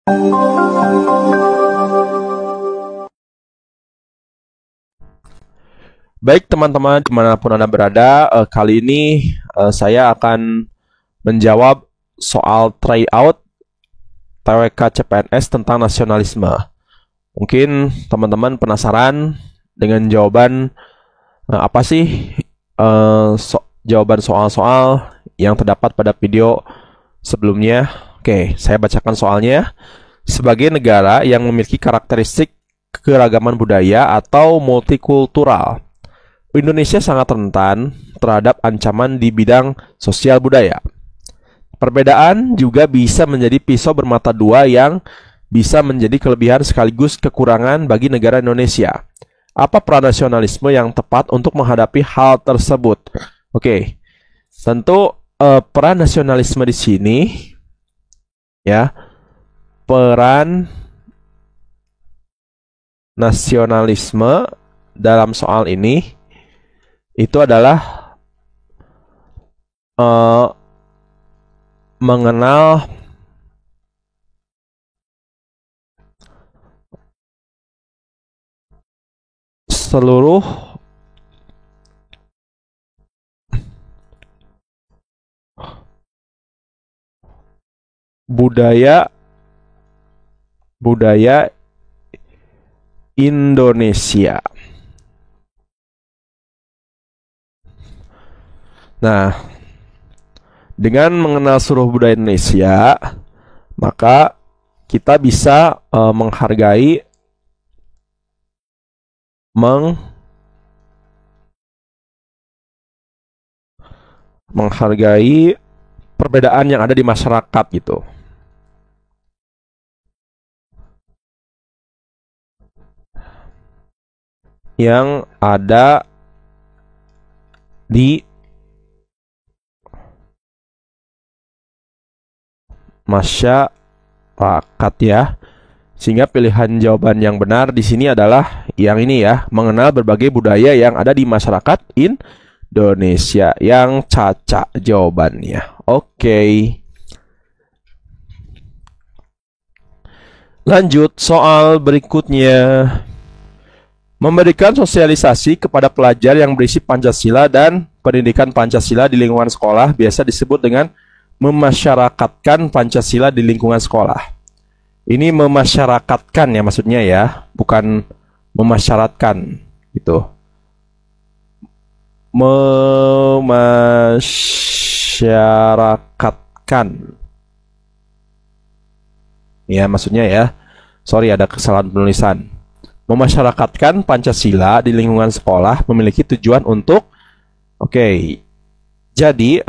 Baik teman-teman, dimanapun Anda berada, kali ini saya akan menjawab soal tryout TWK CPNS tentang nasionalisme. Mungkin teman-teman penasaran dengan jawaban apa sih jawaban soal-soal yang terdapat pada video sebelumnya. Oke, saya bacakan soalnya. Sebagai negara yang memiliki karakteristik keragaman budaya atau multikultural, Indonesia sangat rentan terhadap ancaman di bidang sosial budaya. Perbedaan juga bisa menjadi pisau bermata dua yang bisa menjadi kelebihan sekaligus kekurangan bagi negara Indonesia. Apa peran nasionalisme yang tepat untuk menghadapi hal tersebut? Oke, tentu peran nasionalisme di sini, ya, peran nasionalisme dalam soal ini itu adalah mengenal seluruh budaya Indonesia. Nah, dengan mengenal seluruh budaya Indonesia, maka kita bisa menghargai perbedaan yang ada di masyarakat gitu. Yang ada di masyarakat, ya. Sehingga pilihan jawaban yang benar di sini adalah yang ini, ya, mengenal berbagai budaya yang ada di masyarakat Indonesia. Yang caca jawabannya. Oke. Lanjut soal berikutnya. Memberikan sosialisasi kepada pelajar yang berisi Pancasila dan pendidikan Pancasila di lingkungan sekolah biasa disebut dengan memasyarakatkan Pancasila di lingkungan sekolah. Ini memasyarakatkan, ya, maksudnya, ya, bukan memasyaratkan gitu. Memasyarakatkan, ya, maksudnya, ya. Sorry, ada kesalahan penulisan. Memasyarakatkan Pancasila di lingkungan sekolah memiliki tujuan untuk jadi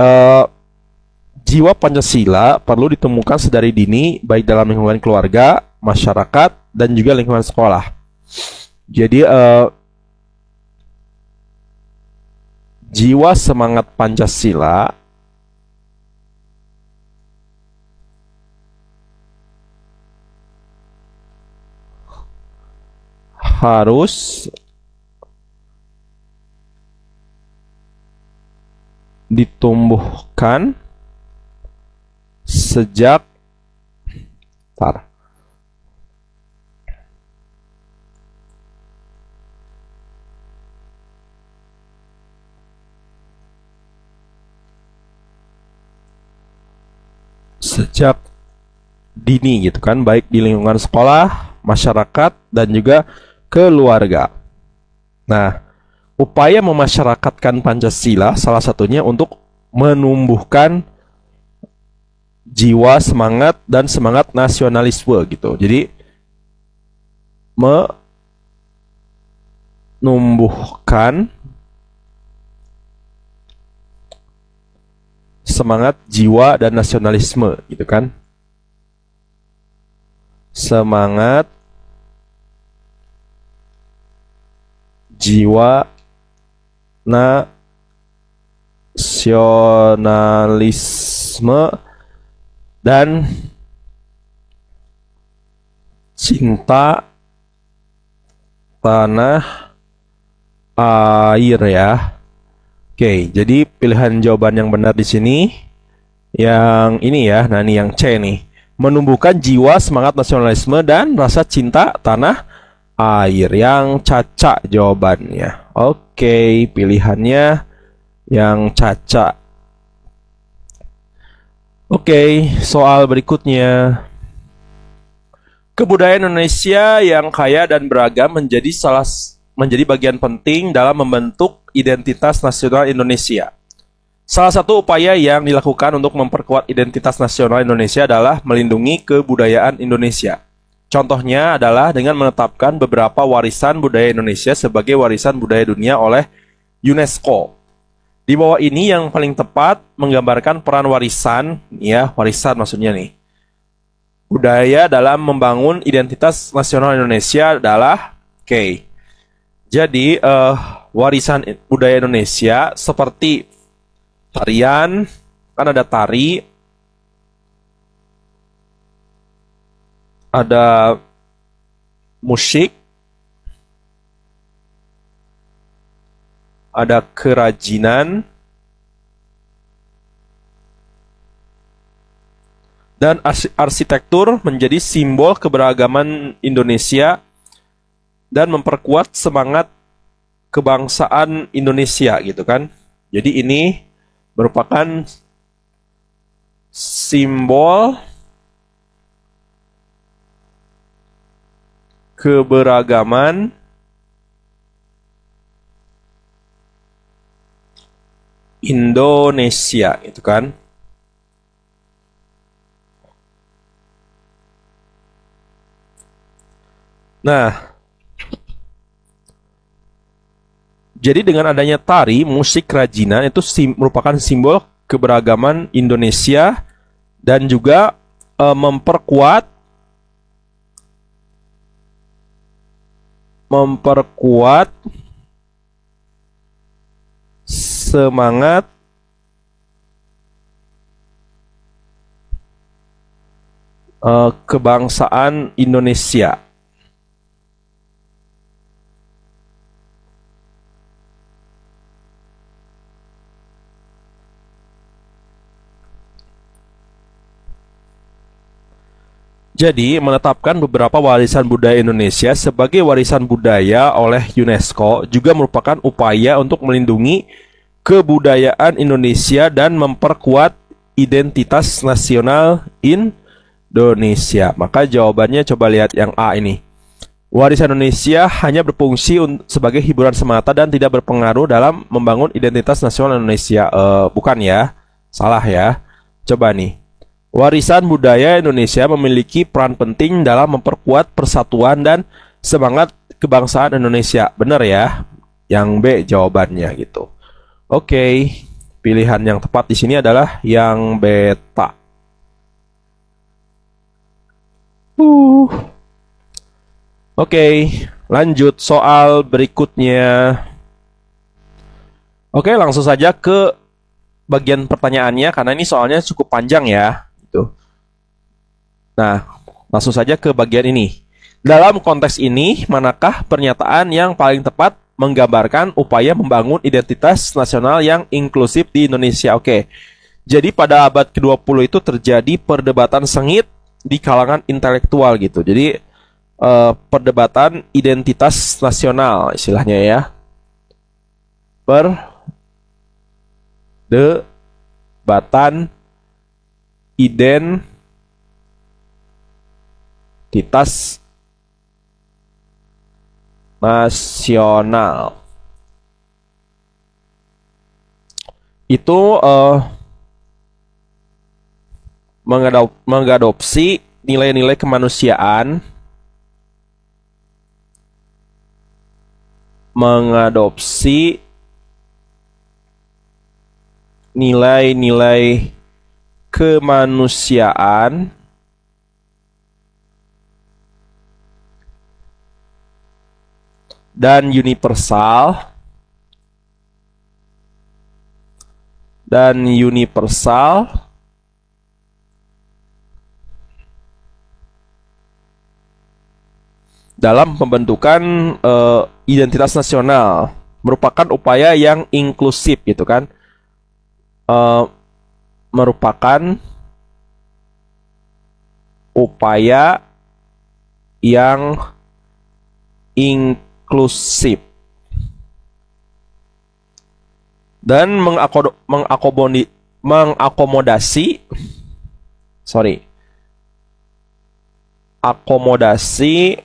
jiwa Pancasila perlu ditemukan sedari dini, baik dalam lingkungan keluarga, masyarakat, dan juga lingkungan sekolah. Jadi jiwa semangat Pancasila harus ditumbuhkan sejak dini gitu kan, baik di lingkungan sekolah, masyarakat, dan juga keluarga. Nah, upaya memasyarakatkan Pancasila salah satunya untuk menumbuhkan jiwa semangat dan semangat nasionalisme gitu. Jadi menumbuhkan semangat jiwa dan nasionalisme gitu kan. Semangat jiwa nasionalisme dan cinta tanah air, ya. Oke, jadi pilihan jawaban yang benar di sini yang ini, ya. Nah, ini yang C nih. menumbuhkan jiwa semangat nasionalisme dan rasa cinta tanah air. Yang caca jawabannya. Oke, pilihannya yang caca. Oke, soal berikutnya. Kebudayaan Indonesia yang kaya dan beragam menjadi bagian penting dalam membentuk identitas nasional Indonesia. Salah satu upaya yang dilakukan untuk memperkuat identitas nasional Indonesia adalah melindungi kebudayaan Indonesia. Contohnya adalah dengan menetapkan beberapa warisan budaya Indonesia sebagai warisan budaya dunia oleh UNESCO. Di bawah ini yang paling tepat menggambarkan peran warisan, ya, warisan maksudnya nih. Budaya dalam membangun identitas nasional Indonesia adalah oke. Jadi warisan budaya Indonesia seperti tarian, kan ada tari, ada musik, ada kerajinan, dan arsitektur menjadi simbol keberagaman Indonesia dan memperkuat semangat kebangsaan Indonesia gitu kan. Jadi ini merupakan simbol keberagaman Indonesia itu kan. Nah, jadi dengan adanya tari, musik, kerajinan itu merupakan simbol keberagaman Indonesia dan juga memperkuat semangat kebangsaan Indonesia. Jadi, menetapkan beberapa warisan budaya Indonesia sebagai warisan budaya oleh UNESCO juga merupakan upaya untuk melindungi kebudayaan Indonesia dan memperkuat identitas nasional Indonesia. Maka jawabannya coba lihat yang A ini. Warisan Indonesia hanya berfungsi sebagai hiburan semata dan tidak berpengaruh dalam membangun identitas nasional Indonesia. Bukan ya, salah ya. Coba nih. Warisan budaya Indonesia memiliki peran penting dalam memperkuat persatuan dan semangat kebangsaan Indonesia. Benar ya? Yang B jawabannya gitu. Oke, pilihan yang tepat di sini adalah yang beta. Oke, lanjut soal berikutnya. Oke, langsung saja ke bagian pertanyaannya karena ini soalnya cukup panjang ya. Nah, langsung saja ke bagian ini. Dalam konteks ini, manakah pernyataan yang paling tepat menggambarkan upaya membangun identitas nasional yang inklusif di Indonesia? Oke, jadi pada abad ke-20 itu terjadi perdebatan sengit di kalangan intelektual gitu. Jadi, perdebatan identitas nasional istilahnya ya. Perdebatan identitas nasional itu mengadopsi nilai-nilai kemanusiaan, mengadopsi nilai-nilai kemanusiaan dan universal dalam pembentukan identitas nasional, merupakan upaya yang inklusif gitu kan. Merupakan upaya yang inklusif dan akomodasi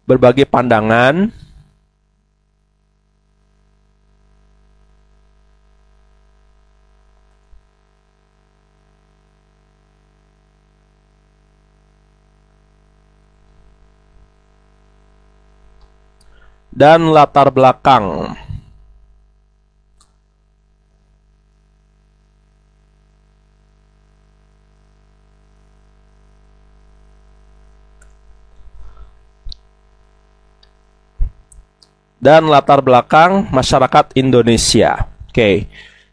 berbagai pandangan dan latar belakang. Dan latar belakang masyarakat Indonesia. Oke.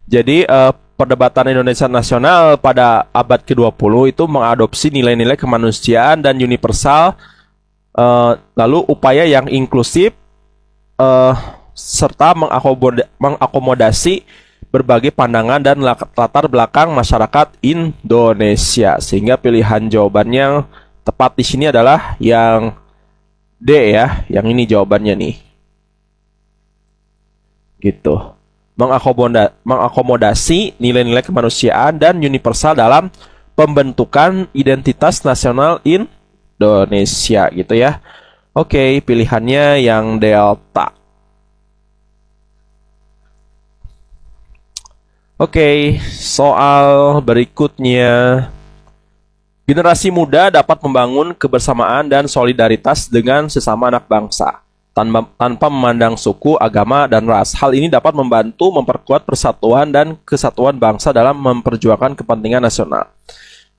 Jadi perdebatan Indonesia nasional pada abad ke-20 itu mengadopsi nilai-nilai kemanusiaan dan universal, lalu upaya yang inklusif, serta mengakomodasi berbagai pandangan dan latar belakang masyarakat Indonesia. Sehingga pilihan jawabannya tepat di sini adalah yang D ya. Yang ini jawabannya nih. Gitu. Mengakomodasi nilai-nilai kemanusiaan dan universal dalam pembentukan identitas nasional Indonesia gitu ya. Oke, pilihannya yang delta. Oke, soal berikutnya. Generasi muda dapat membangun kebersamaan dan solidaritas dengan sesama anak bangsa tanpa memandang suku, agama, dan ras. Hal ini dapat membantu memperkuat persatuan dan kesatuan bangsa dalam memperjuangkan kepentingan nasional.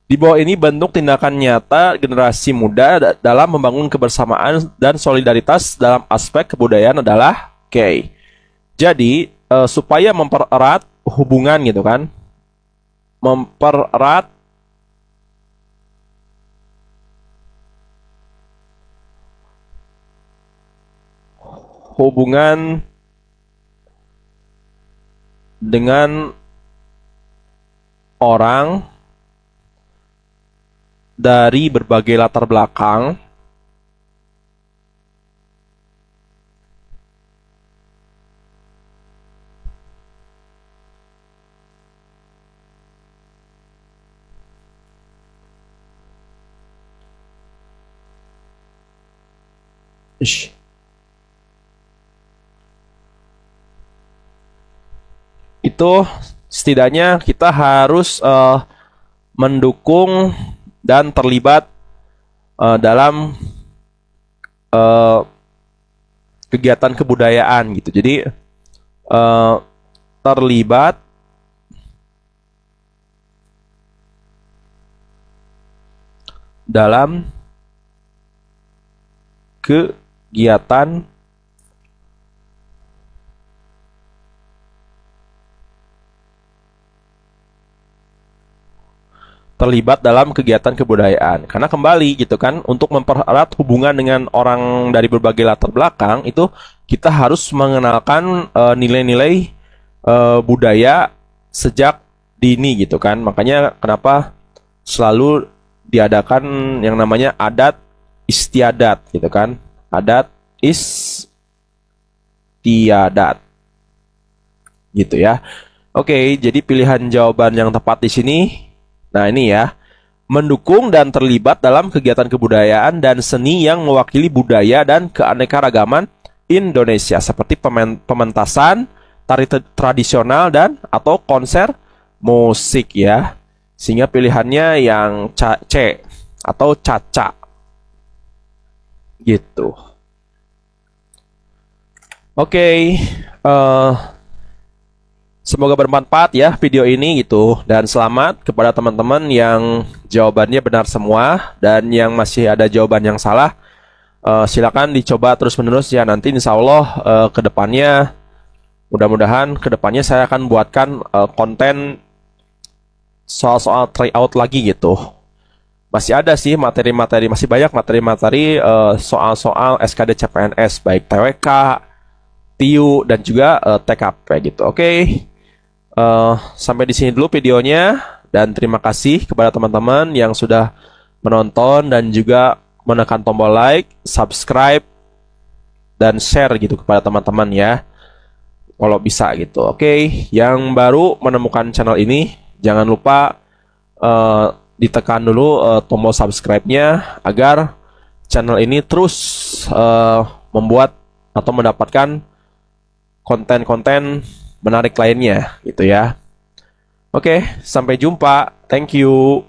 Di bawah ini bentuk tindakan nyata generasi muda dalam membangun kebersamaan dan solidaritas dalam aspek kebudayaan adalah K. Jadi, supaya mempererat hubungan gitu kan, mempererat hubungan dengan orang dari berbagai latar belakang itu setidaknya kita harus mendukung dan terlibat dalam kegiatan kebudayaan gitu. Jadi terlibat dalam kegiatan kebudayaan. Karena kembali gitu kan, untuk mempererat hubungan dengan orang dari berbagai latar belakang itu kita harus mengenalkan nilai-nilai budaya sejak dini gitu kan. Makanya kenapa selalu diadakan yang namanya adat istiadat gitu kan. Adat istiadat gitu ya. Oke, jadi pilihan jawaban yang tepat di sini, nah ini ya, mendukung dan terlibat dalam kegiatan kebudayaan dan seni yang mewakili budaya dan keanekaragaman Indonesia seperti pementasan, tari tradisional dan atau konser musik ya. Sehingga pilihannya yang C atau caca. Gitu. Oke, semoga bermanfaat ya video ini gitu. Dan selamat kepada teman-teman yang jawabannya benar semua. Dan yang masih ada jawaban yang salah, silakan dicoba terus-menerus ya. Nanti insya Allah kedepannya, mudah-mudahan kedepannya saya akan buatkan konten soal-soal tryout lagi gitu. Masih ada sih materi-materi, masih banyak materi-materi soal-soal SKD CPNS, baik TWK, TIU, dan juga TKP gitu. Oke. Sampai di sini dulu videonya, dan terima kasih kepada teman-teman yang sudah menonton dan juga menekan tombol like, subscribe, dan share gitu kepada teman-teman ya. Kalau bisa gitu. Oke, yang baru menemukan channel ini, jangan lupa ditekan dulu tombol subscribe-nya agar channel ini terus membuat atau mendapatkan konten-konten menarik lainnya gitu ya. Oke, sampai jumpa. Thank you.